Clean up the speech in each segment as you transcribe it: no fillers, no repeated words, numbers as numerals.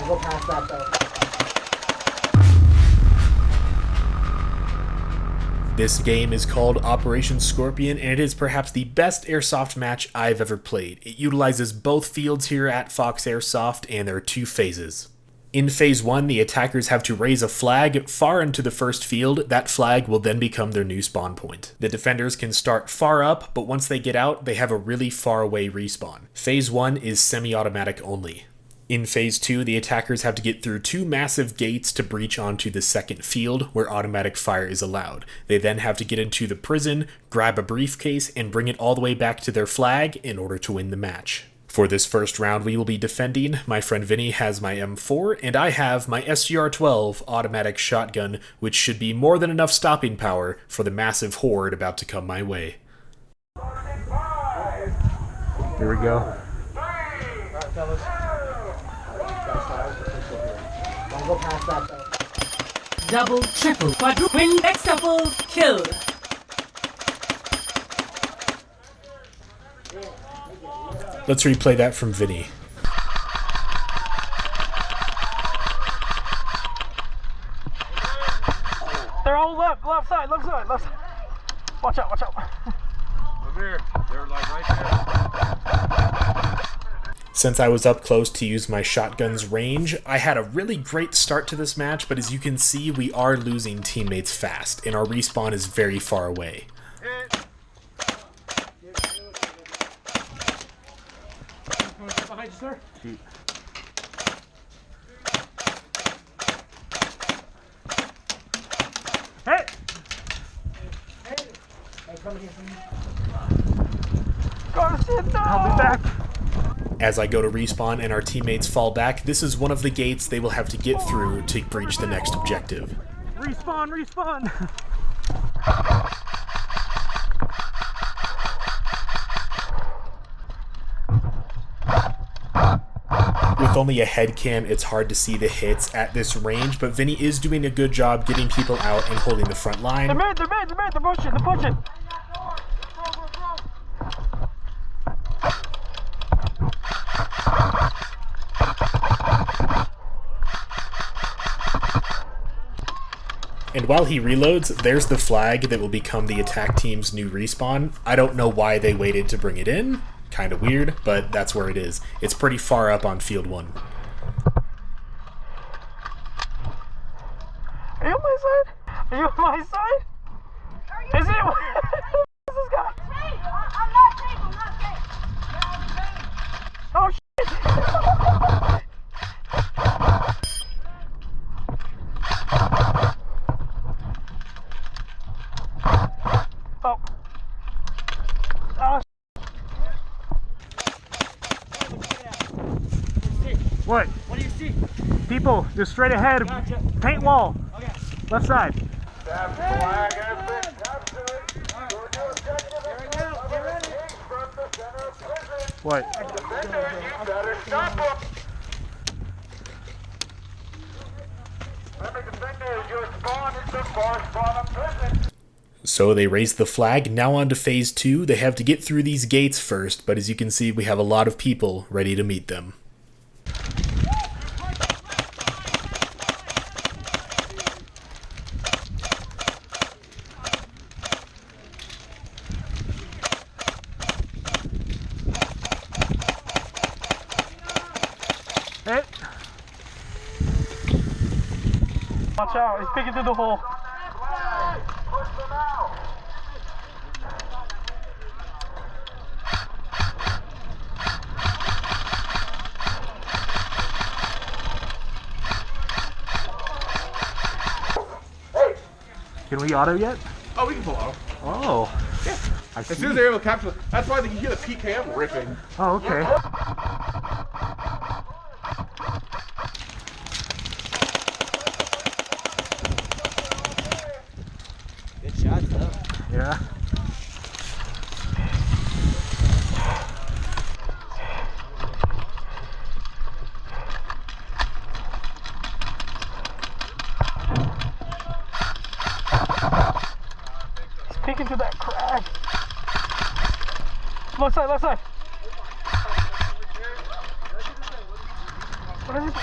Don't go past that though. This game is called Operation Scorpion, and it is perhaps the best airsoft match I've ever played. It utilizes both fields here at FoxAirsoft, and there are 2 phases. In Phase 1, the attackers have to raise a flag far into the first field. That flag will then become their new spawn point. The defenders can start far up, but once they get out, they have a really far away respawn. Phase 1 is semi-automatic only. In Phase 2, the attackers have to get through 2 massive gates to breach onto the second field, where automatic fire is allowed. They then have to get into the prison, grab a briefcase, and bring it all the way back to their flag in order to win the match. For this first round, we will be defending. My friend Vinny has my M4, and I have my SGR12 automatic shotgun, which should be more than enough stopping power for the massive horde about to come my way. Here we go. Alright, fellas. Don't go past that though. Double, triple, quadruple, win, X-double, kill. Let's replay that from Vinny. They're all left side. Watch out. Over here. They're like right there. Since I was up close to use my shotgun's range, I had a really great start to this match, but as you can see, we are losing teammates fast, and our respawn is very far away. Behind you, sir. Hey! Hey, come here. Garson, no! I'll be back. As I go to respawn and our teammates fall back, this is one of the gates they will have to get through to breach the next objective. Respawn! With only a head cam, it's hard to see the hits at this range, but Vinny is doing a good job getting people out and holding the front line. They're pushing. And while he reloads, there's the flag that will become the attack team's new respawn. I don't know why they waited to bring it in. Kind of weird, but that's where it is. It's pretty far up on field 1. Are you on my side? Is it? What's this guy? I'm not safe. Oh shit! Oh. What? What do you see? People, just straight ahead. Gotcha. Paint wall. Okay. Left side. What? So they raised the flag. Now on to Phase 2. They have to get through these gates first, but as you can see, we have a lot of people ready to meet them. Hey. Watch out, he's peeking through the hole. Can we auto yet? Oh, we can pull out. Oh. Yeah. I As see. soon as they're able to capture, that's why you hear the PKM ripping. Oh, okay. Good shots, though. Yeah. He's peeking through that crack. Left side, left side. What is it?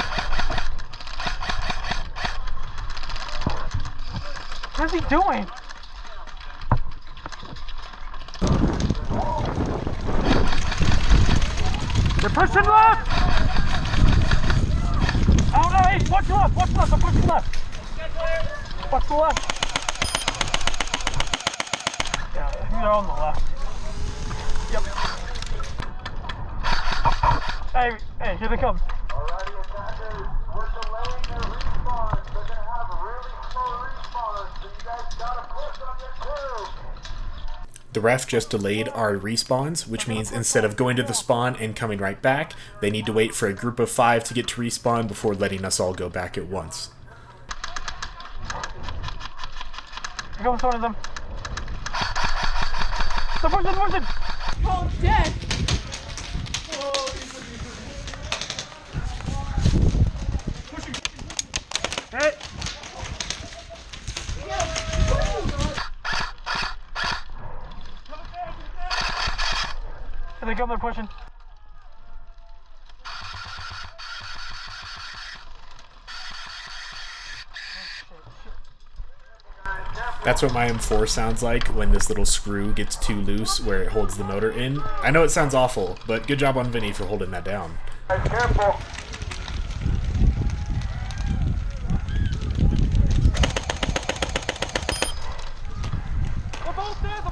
What's he doing? They're pushing left! Oh no, hey, watch left, I'm pushing left. Watch the left. Yeah, they're on the left. Yep. Hey, here they come. Alrighty, attackers, we're delaying their respawn. They're gonna have a really slow respawn, so you guys gotta push on your crew. The ref just delayed our respawns, which means instead of going to the spawn and coming right back, they need to wait for a group of 5 to get to respawn before letting us all go back at once. Here comes one of them. They're pushing! Oh, dead. Hey! Here they come, they're pushing. That's what my M4 sounds like when this little screw gets too loose where it holds the motor in. I know it sounds awful, but good job on Vinny for holding that down. Guys, careful. They're both there!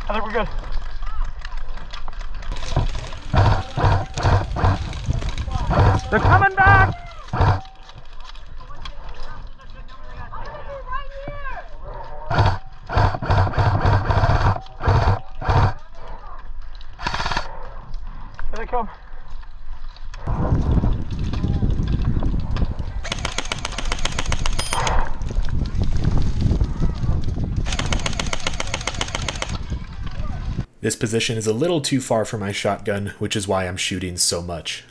I think we're good. They're coming back! Here they come. This position is a little too far for my shotgun, which is why I'm shooting so much.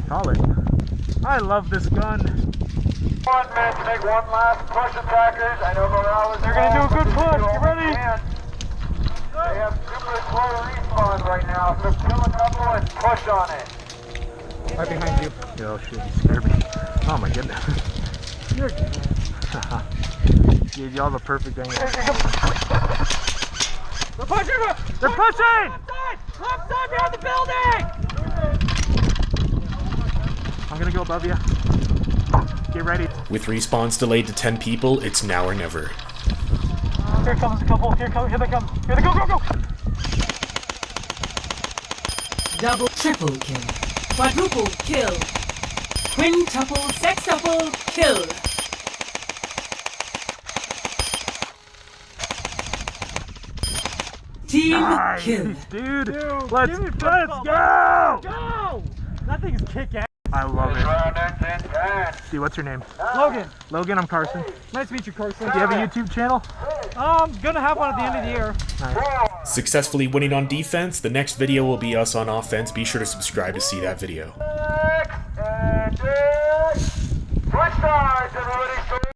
Solid. I love this gun. 1 minute to make one last push, attackers. I know morale is They're gonna do a good push. Get ready. They have super slow respawns right now, so kill a couple and push on it. Right behind you. Oh shit, you scared me. Oh my goodness. You're gave y'all the perfect angle. They're pushing! They're pushing! Left side behind the building! I'm gonna go above you. Get ready. With respawns delayed to 10 people, it's now or never. Here comes a couple. Here they come. Here they go, go! Double, triple kill. Quadruple kill. Quintuple, sextuple kill. Team kill. Dude, let's go! Go! That thing's kick-ass. I love it. Dude, what's your name? Logan. Logan, I'm Carson. Nice to meet you, Carson. Do you have a YouTube channel? Gonna have one at the end of the year. Nice. Successfully winning on defense, the next video will be us on offense. Be sure to subscribe to see that video. Switch sides, everybody.